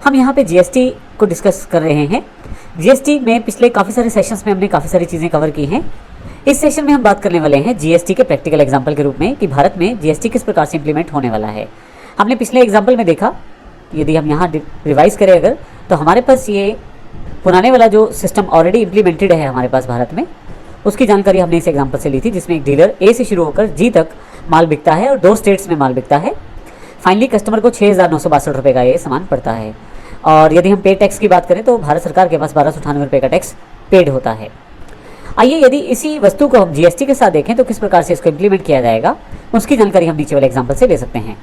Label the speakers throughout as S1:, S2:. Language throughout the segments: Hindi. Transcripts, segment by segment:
S1: हम यहाँ पे जीएसटी को डिस्कस कर रहे हैं। जीएसटी में पिछले काफ़ी सारे सेशंस में हमने काफ़ी सारी चीज़ें कवर की हैं। इस सेशन में हम बात करने वाले हैं जीएसटी के प्रैक्टिकल एग्जाम्पल के रूप में कि भारत में जीएसटी किस प्रकार से इंप्लीमेंट होने वाला है। हमने पिछले एग्जाम्पल में देखा, यदि हम यहाँ रिवाइज करें अगर, तो हमारे पास ये पुराने वाला जो सिस्टम ऑलरेडी इंप्लीमेंटेड है हमारे पास भारत में, उसकी जानकारी हमने इस एग्जाम्पल से ली थी, जिसमें एक डीलर ए से शुरू होकर जी तक माल बिकता है और 2 स्टेट्स में माल बिकता है। फाइनली कस्टमर को 6,962 रुपये का ये सामान पड़ता है। और यदि हम पे टैक्स की बात करें तो भारत सरकार के पास 1,298 रुपये का टैक्स पेड होता है। आइए यदि इसी वस्तु को हम जीएसटी के साथ देखें तो किस प्रकार से इसको इंप्लीमेंट किया जाएगा, उसकी जानकारी हम नीचे वाले एग्जाम्पल से ले सकते हैं।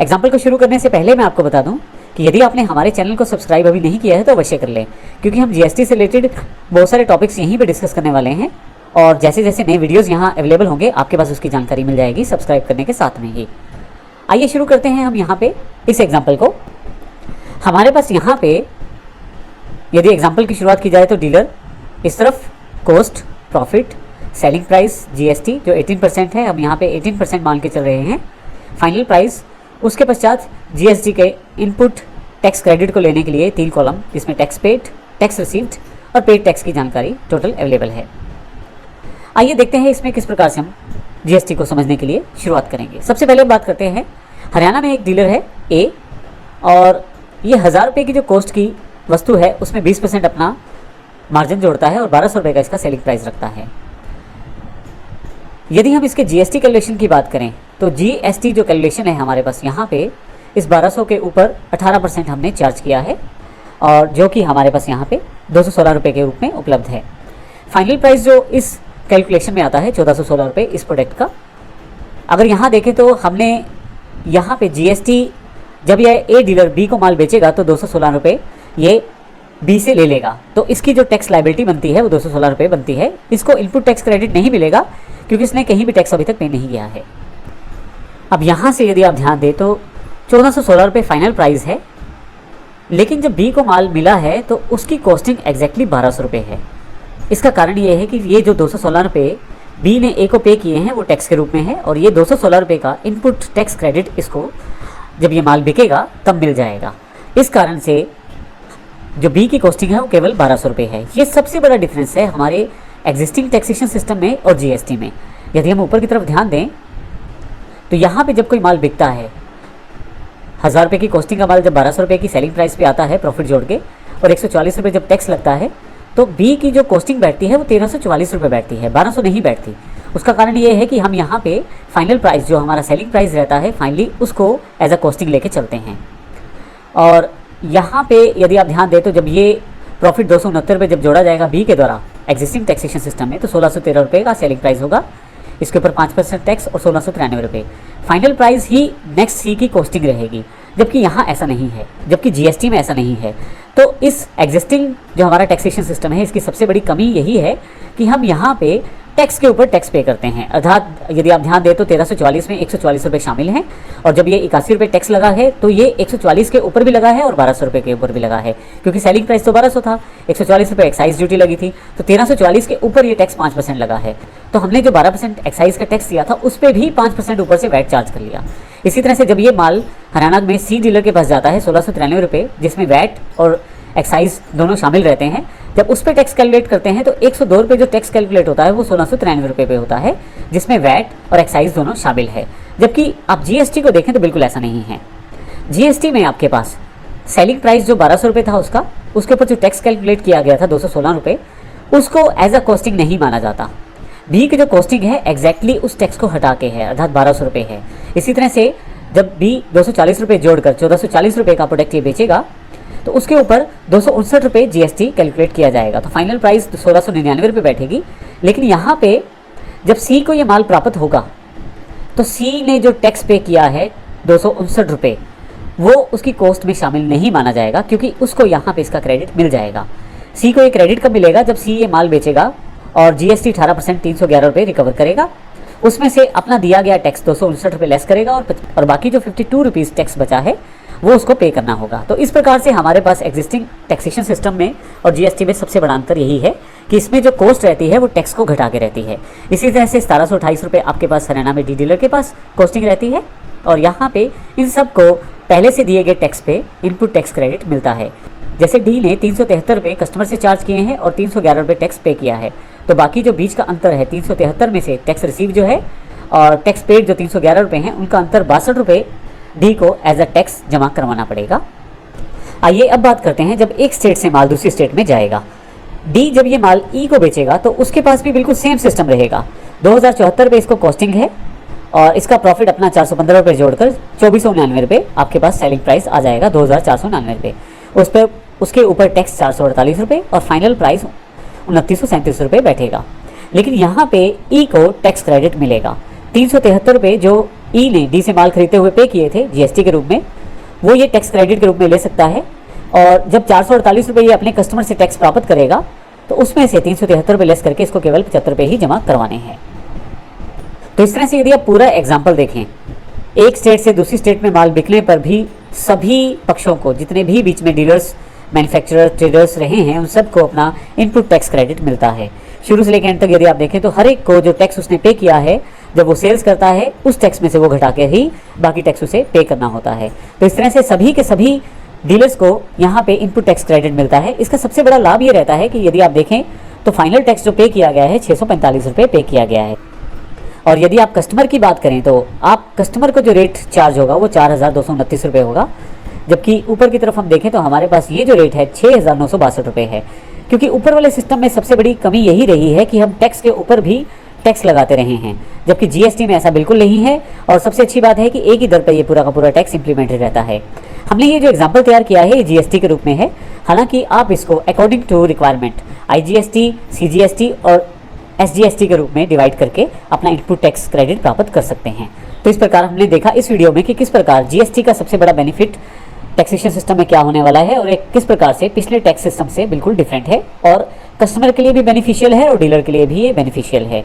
S1: एग्जाम्पल को शुरू करने से पहले मैं आपको बता दूं कि यदि आपने हमारे चैनल को सब्सक्राइब अभी नहीं किया है तो अवश्य कर लें, क्योंकि हम जीएसटी से रिलेटेड बहुत सारे टॉपिक्स यहीं पे डिस्कस करने वाले हैं और जैसे जैसे नए वीडियोस यहाँ अवेलेबल होंगे आपके पास उसकी जानकारी मिल जाएगी सब्सक्राइब करने के साथ में ही। आइए शुरू करते हैं हम यहाँ पे इस एग्जाम्पल को। हमारे पास यहाँ पे यदि एग्जाम्पल की शुरुआत की जाए तो डीलर इस तरफ cost, profit, selling price, GST जो 18% है, हम यहाँ पे 18% मान के चल रहे हैं, फाइनल प्राइस, उसके पश्चात जीएसटी के इनपुट टैक्स क्रेडिट को लेने के लिए 3 कॉलम, जिसमें टैक्स पेड, टैक्स रिसीव्ड और पेड टैक्स की जानकारी टोटल अवेलेबल है। आइए देखते हैं इसमें किस प्रकार से हम जीएसटी को समझने के लिए शुरुआत करेंगे। सबसे पहले बात करते हैं, हरियाणा में एक डीलर है ए और ये 1,000 रुपये की जो कॉस्ट की वस्तु है उसमें 20% अपना मार्जिन जोड़ता है और 1,200 रुपये का इसका सेलिंग प्राइस रखता है। यदि हम इसके जीएसटी कैलकुलेशन की बात करें तो जीएसटी जो कैलकुलेशन है हमारे पास यहाँ पे इस 1,200 के ऊपर 18% हमने चार्ज किया है और जो कि हमारे पास यहाँ पे 216 रुपये के रूप में उपलब्ध है। फाइनल प्राइस जो इस कैलकुलेशन में आता है 1,416 रुपये इस प्रोडक्ट का। अगर यहाँ देखें तो हमने यहाँ पे जीएसटी, जब यह ए डीलर बी को माल बेचेगा तो 216 रुपये ये बी से ले लेगा, तो इसकी जो टैक्स लाइबिलिटी बनती है वो 216 रुपये बनती है। इसको इनपुट टैक्स क्रेडिट नहीं मिलेगा क्योंकि इसने कहीं भी टैक्स अभी तक पे नहीं किया है। अब यहाँ से यदि आप ध्यान दें तो 1,416 रुपये फाइनल प्राइस है, लेकिन जब बी को माल मिला है तो उसकी कॉस्टिंग एग्जैक्टली 1,200 रुपये है। इसका कारण ये है कि ये जो 216 रुपये बी ने ए को पे किए हैं वो टैक्स के रूप में है और ये 216 रुपये का इनपुट टैक्स क्रेडिट इसको जब ये माल बिकेगा तब मिल जाएगा। इस कारण से जो बी की कॉस्टिंग है वो केवल 1,200 रुपये है। ये सबसे बड़ा डिफरेंस है हमारे एग्जिस्टिंग टैक्सेशन सिस्टम में और जीएसटी में। यदि हम ऊपर की तरफ ध्यान दें तो यहाँ पे जब कोई माल बिकता है, 1,000 रुपये की कॉस्टिंग का माल जब 1,200 रुपये की सेलिंग प्राइस पे आता है प्रॉफिट जोड़ के और 140 रुपये जब टैक्स लगता है तो बी की जो कॉस्टिंग बैठती है वो 1,344 रुपये बैठती है, 1,200 नहीं बैठती। उसका कारण ये है कि हम यहाँ पे फाइनल प्राइस जो हमारा सेलिंग प्राइस रहता है फाइनली उसको एज अ कॉस्टिंग लेके चलते हैं। और यहाँ पे यदि आप ध्यान दें तो जब ये प्रॉफिट 269 रुपये जब जोड़ा जाएगा बी के द्वारा एग्जिस्टिंग टैक्सेशन सिस्टम में तो 1,613 रुपये का सेलिंग प्राइस होगा, इसके ऊपर 5% टैक्स और 1,693 रुपये। फाइनल प्राइस ही नेक्स्ट सी की कॉस्टिंग रहेगी, जबकि यहाँ ऐसा नहीं है, जबकि जीएसटी में ऐसा नहीं है। तो इस एग्जिस्टिंग जो हमारा टैक्सेशन सिस्टम है इसकी सबसे बड़ी कमी यही है कि हम यहाँ पे टैक्स के ऊपर टैक्स पे करते हैं। अर्थात यदि आप ध्यान दें तो 1,344 में 140 रुपये शामिल हैं और जब ये 81 रुपये टैक्स लगा है तो ये 140 के ऊपर भी लगा है और 1,200 रुपये के ऊपर भी लगा है, क्योंकि सेलिंग प्राइस तो 1,200 था, 140 रुपये एक्साइज ड्यूटी लगी थी, तो 1,344 के ऊपर ये टैक्स 5% लगा है। तो हमने जो 12% एक्साइज का टैक्स दिया था उस पर भी 5% ऊपर से वैट चार्ज कर लिया। इसी तरह से जब ये माल हरियाणा में सी डीलर के पास जाता है 1,693 रुपये, जिसमें वैट और एक्साइज दोनों शामिल रहते हैं, जब उस पर टैक्स कैलकुलेट करते हैं तो 102 रुपये जो टैक्स कैलकुलेट होता है वो 1,693 रुपये पे होता है, जिसमें वैट और एक्साइज दोनों शामिल है। जबकि आप जीएसटी को देखें तो बिल्कुल ऐसा नहीं है। जीएसटी में आपके पास सेलिंग प्राइस जो 1,200 रुपये था उसके ऊपर जो टैक्स कैलकुलेट किया गया था 216 रुपये, उसको एज अ कॉस्टिंग नहीं माना जाता। बी की जो कॉस्टिंग है एग्जैक्टली उस टैक्स को हटा के है, अर्थात 1,200 रुपये है। इसी तरह से जब बी 240 रुपये जोड़कर 1,440 रुपये का प्रोडक्ट ये बेचेगा तो उसके ऊपर 259 रुपये जीएसटी कैलकुलेट किया जाएगा, तो फाइनल प्राइस 1,699 रुपये बैठेगी। लेकिन यहाँ पे जब सी को ये माल प्राप्त होगा तो सी ने जो टैक्स पे किया है 259 रुपये वो उसकी कॉस्ट में शामिल नहीं माना जाएगा, क्योंकि उसको यहाँ पे इसका क्रेडिट मिल जाएगा। सी को ये क्रेडिट कब मिलेगा? जब सी ये माल बेचेगा और जीएसटी 18% 311 रुपये रिकवर करेगा, उसमें से अपना दिया गया टैक्स 259 रुपये लेस करेगा और बाकी जो 52 रुपीज़ टैक्स बचा है वो उसको पे करना होगा। तो इस प्रकार से हमारे पास एग्जिस्टिंग टैक्सेशन सिस्टम में और जीएसटी में सबसे बड़ा अंतर यही है कि इसमें जो कॉस्ट रहती है वो टैक्स को घटा के रहती है। इसी तरह से 1728 रुपये आपके पास हरियाणा में डी डीलर के पास कॉस्टिंग रहती है और यहाँ पे इन सब को पहले से दिए गए टैक्स पे इनपुट टैक्स क्रेडिट मिलता है। जैसे डी ने 373 रुपये कस्टमर से चार्ज किए हैं और 311 रुपये टैक्स पे किया है, तो बाकी जो बीच का अंतर है 373 में से टैक्स रिसीव जो है और टैक्स पेड जो 311 रुपये हैं, उनका अंतर 62 रुपये डी को एज अ टैक्स जमा करवाना पड़ेगा। आइए अब बात करते हैं जब एक स्टेट से माल दूसरी स्टेट में जाएगा। डी जब ये माल ई को बेचेगा तो उसके पास भी बिल्कुल सेम सिस्टम रहेगा। 2074 रुपये इसको कॉस्टिंग है और इसका प्रॉफिट अपना 415 रुपये जोड़कर 2499 रुपये आपके पास सेलिंग प्राइस आ जाएगा 2499 रुपये। उस पर उसके ऊपर टैक्स 448 रुपये और फाइनल प्राइस 2937 रुपये बैठेगा। लेकिन यहाँ पे ई को टैक्स क्रेडिट मिलेगा 373 रुपये जो ई ने डी से माल खरीदते हुए पे किए थे जीएसटी के रूप में, वो ये टैक्स क्रेडिट के रूप में ले सकता है। और जब 448 रुपये ये अपने कस्टमर से टैक्स प्राप्त करेगा तो उसमें से 373 रुपये लेस करके इसको केवल 75 रुपये ही जमा करवाने हैं। तो इस तरह से यदि आप पूरा एग्जाम्पल देखें, एक स्टेट से दूसरी स्टेट में माल बिकने पर भी सभी पक्षों को, जितने भी बीच में डीलर्स, मैन्युफैक्चरर, ट्रेडर्स रहे हैं, उन सबको अपना इनपुट टैक्स क्रेडिट मिलता है। शुरू से लेकर एंड तक यदि आप देखें तो हर एक को जो टैक्स उसने पे किया है, जब वो सेल्स करता है उस टैक्स में से वो घटा के ही बाकी टैक्स उसे पे करना होता है। तो इस तरह से सभी के सभी डीलर्स को यहाँ पे इनपुट टैक्स क्रेडिट मिलता है। इसका सबसे बड़ा लाभ ये रहता है कि यदि आप देखें तो फाइनल टैक्स जो पे किया गया है 645 रुपये पे किया गया है। और यदि आप कस्टमर की बात करें तो आप कस्टमर को जो रेट चार्ज होगा वो 4229 रुपये होगा, जबकि ऊपर की तरफ हम देखें तो हमारे पास ये जो रेट है 6962 रुपये है। क्योंकि ऊपर वाले सिस्टम में सबसे बड़ी कमी यही रही है कि हम टैक्स के ऊपर भी टैक्स लगाते रहे हैं, जबकि जीएसटी में ऐसा बिल्कुल नहीं है। और सबसे अच्छी बात है कि एक ही दर पर ये पूरा का पूरा टैक्स इंप्लीमेंटेड रहता है। हमने ये जो एग्जाम्पल तैयार किया है ये जीएसटी के रूप में है, हालांकि आप इसको according to requirement IGST, CGST और एसजीएसटी के रूप में डिवाइड करके अपना इनपुट टैक्स क्रेडिट प्राप्त कर सकते हैं। तो इस प्रकार हमने देखा इस वीडियो में कि किस प्रकार जीएसटी का सबसे बड़ा बेनिफिट टैक्सेशन सिस्टम में क्या होने वाला है और एक किस प्रकार से पिछले टैक्स सिस्टम से बिल्कुल डिफरेंट है और कस्टमर के लिए भी बेनिफिशियल है और डीलर के लिए भी ये बेनिफिशियल है।